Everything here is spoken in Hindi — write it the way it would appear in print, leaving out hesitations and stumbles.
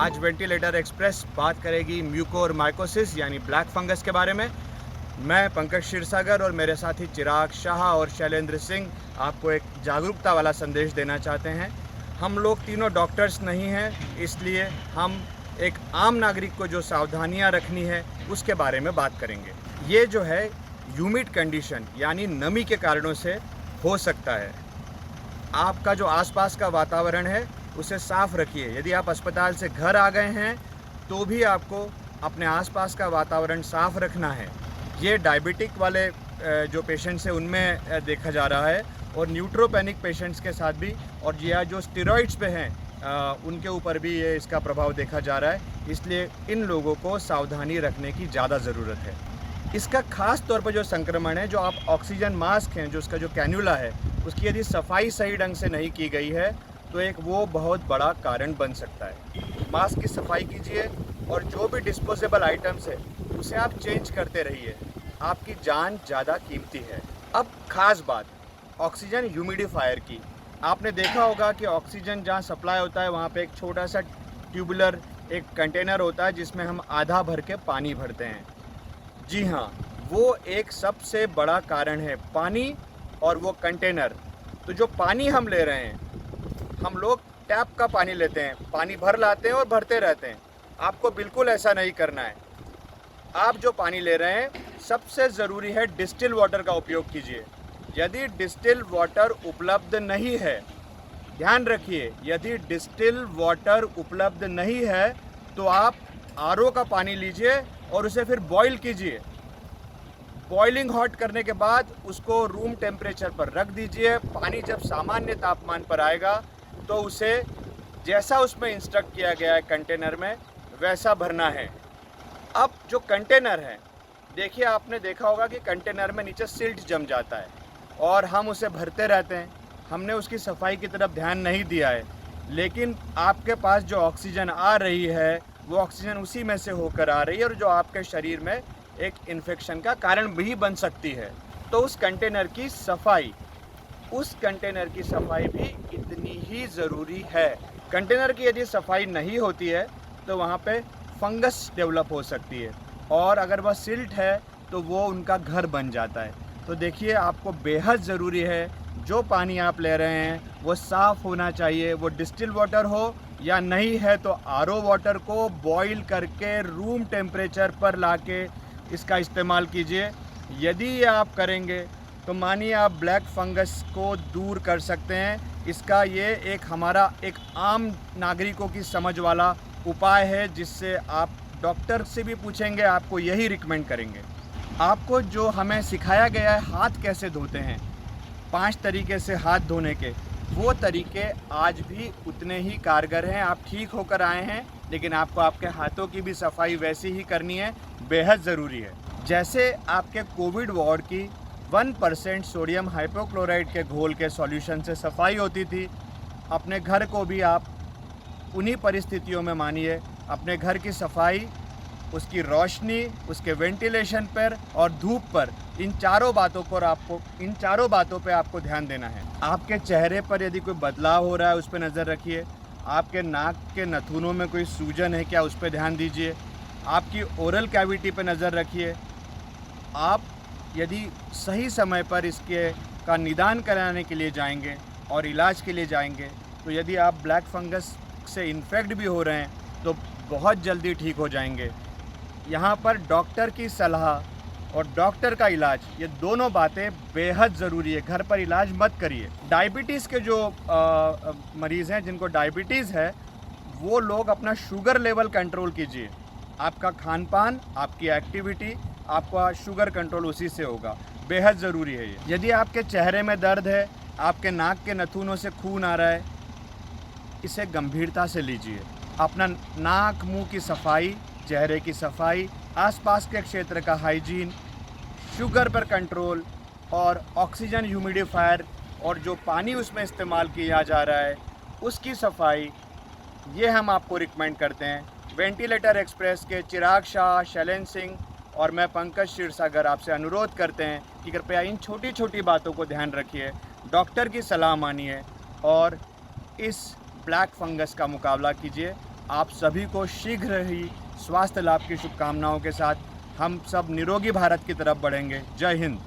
आज वेंटिलेटर एक्सप्रेस बात करेगी म्यूकोरमाइकोसिस यानी ब्लैक फंगस के बारे में। मैं पंकज क्षीरसागर और मेरे साथी चिराग शाह और शैलेंद्र सिंह आपको एक जागरूकता वाला संदेश देना चाहते हैं। हम लोग तीनों डॉक्टर्स नहीं हैं, इसलिए हम एक आम नागरिक को जो सावधानियां रखनी है उसके बारे में बात करेंगे। ये जो है ह्यूमिड कंडीशन यानी नमी के कारणों से हो सकता है। आपका जो आसपास का वातावरण है उसे साफ रखिए। यदि आप अस्पताल से घर आ गए हैं तो भी आपको अपने आसपास का वातावरण साफ रखना है। ये डायबिटिक वाले जो पेशेंट्स हैं उनमें देखा जा रहा है और न्यूट्रोपेनिक पेशेंट्स के साथ भी, और ये जो स्टेरॉइड्स पे हैं उनके ऊपर भी ये इसका प्रभाव देखा जा रहा है। इसलिए इन लोगों को सावधानी रखने की ज़्यादा ज़रूरत है। इसका खास तौर पर जो संक्रमण है, जो आप ऑक्सीजन मास्क हैं, जो उसका जो कैन्यूला है, उसकी यदि सफाई सही ढंग से नहीं की गई है तो एक वो बहुत बड़ा कारण बन सकता है। मास्क की सफाई कीजिए और जो भी डिस्पोजेबल आइटम्स है उसे आप चेंज करते रहिए। आपकी जान ज़्यादा कीमती है। अब खास बात ऑक्सीजन ह्यूमिडिफायर की। आपने देखा होगा कि ऑक्सीजन जहाँ सप्लाई होता है वहाँ पे एक छोटा सा ट्यूबुलर एक कंटेनर होता है जिसमें हम आधा भर के पानी भरते हैं। जी हाँ, वो एक सबसे बड़ा कारण है, पानी और वो कंटेनर। तो जो पानी हम ले रहे हैं, हम लोग टैप का पानी लेते हैं, पानी भर लाते हैं और भरते रहते हैं। आपको बिल्कुल ऐसा नहीं करना है। आप जो पानी ले रहे हैं, सबसे ज़रूरी है डिस्टिल वाटर का उपयोग कीजिए। यदि डिस्टिल वाटर उपलब्ध नहीं है, ध्यान रखिए, यदि डिस्टिल वाटर उपलब्ध नहीं है तो आप आरओ का पानी लीजिए और उसे फिर बॉईल कीजिए। बॉइलिंग हॉट करने के बाद उसको रूम टेम्परेचर पर रख दीजिए। पानी जब सामान्य तापमान पर आएगा तो उसे जैसा उसमें इंस्ट्रक्ट किया गया है कंटेनर में वैसा भरना है। अब जो कंटेनर है, देखिए आपने देखा होगा कि कंटेनर में नीचे सिल्ट जम जाता है और हम उसे भरते रहते हैं। हमने उसकी सफाई की तरफ ध्यान नहीं दिया है, लेकिन आपके पास जो ऑक्सीजन आ रही है वो ऑक्सीजन उसी में से होकर आ रही है और जो आपके शरीर में एक इन्फेक्शन का कारण भी बन सकती है। तो उस कंटेनर की सफाई भी इतनी ही ज़रूरी है। कंटेनर की यदि सफाई नहीं होती है तो वहाँ पे फंगस डेवलप हो सकती है और अगर वह सिल्ट है तो वो उनका घर बन जाता है। तो देखिए, आपको बेहद ज़रूरी है जो पानी आप ले रहे हैं वो साफ़ होना चाहिए। वो डिस्टिल वाटर हो या नहीं है तो आरओ वाटर को बॉईल करके रूम टेम्परेचर पर लाके इसका इस्तेमाल कीजिए। यदि ये आप करेंगे तो मानिए आप ब्लैक फंगस को दूर कर सकते हैं। इसका ये एक हमारा एक आम नागरिकों की समझ वाला उपाय है जिससे आप डॉक्टर से भी पूछेंगे, आपको यही रिकमेंड करेंगे। आपको जो हमें सिखाया गया है हाथ कैसे धोते हैं, 5 तरीके से हाथ धोने के, वो तरीके आज भी उतने ही कारगर हैं। आप ठीक होकर आए हैं, लेकिन आपको आपके हाथों की भी सफाई वैसी ही करनी है, बेहद ज़रूरी है। जैसे आपके कोविड वार्ड की 1% सोडियम हाइपोक्लोराइड के घोल के सॉल्यूशन से सफाई होती थी, अपने घर को भी आप उन्हीं परिस्थितियों में मानिए। अपने घर की सफाई, उसकी रोशनी, उसके वेंटिलेशन पर और धूप पर, इन चारों बातों पे आपको ध्यान देना है। आपके चेहरे पर यदि कोई बदलाव हो रहा है उस पर नज़र रखिए। आपके नाक के नथुनों में कोई सूजन है क्या, उस पर ध्यान दीजिए। आपकी ओरल कैविटी पर नज़र रखिए। आप यदि सही समय पर इसके का निदान कराने के लिए जाएंगे और इलाज के लिए जाएंगे तो यदि आप ब्लैक फंगस से इन्फेक्ट भी हो रहे हैं तो बहुत जल्दी ठीक हो जाएंगे। यहाँ पर डॉक्टर की सलाह और डॉक्टर का इलाज, ये दोनों बातें बेहद ज़रूरी है। घर पर इलाज मत करिए। डायबिटीज़ के जो मरीज़ हैं, जिनको डायबिटीज़ है, वो लोग अपना शुगर लेवल कंट्रोल कीजिए। आपका खान पान, आपकी एक्टिविटी, आपका शुगर कंट्रोल उसी से होगा। बेहद ज़रूरी है ये। यदि आपके चेहरे में दर्द है, आपके नाक के नथुनों से खून आ रहा है, इसे गंभीरता से लीजिए। अपना नाक मुंह की सफाई, चेहरे की सफाई, आसपास के क्षेत्र का हाइजीन, शुगर पर कंट्रोल और ऑक्सीजन ह्यूमिडिफायर और जो पानी उसमें इस्तेमाल किया जा रहा है उसकी सफाई, ये हम आपको रिकमेंड करते हैं। वेंटिलेटर एक्सप्रेस के चिराग शाह, शैलेंद्र सिंह और मैं पंकज क्षीरसागर आपसे अनुरोध करते हैं कि कृपया इन छोटी छोटी बातों को ध्यान रखिए, डॉक्टर की सलाह मानिए और इस ब्लैक फंगस का मुकाबला कीजिए। आप सभी को शीघ्र ही स्वास्थ्य लाभ की शुभकामनाओं के साथ हम सब निरोगी भारत की तरफ बढ़ेंगे। जय हिंद।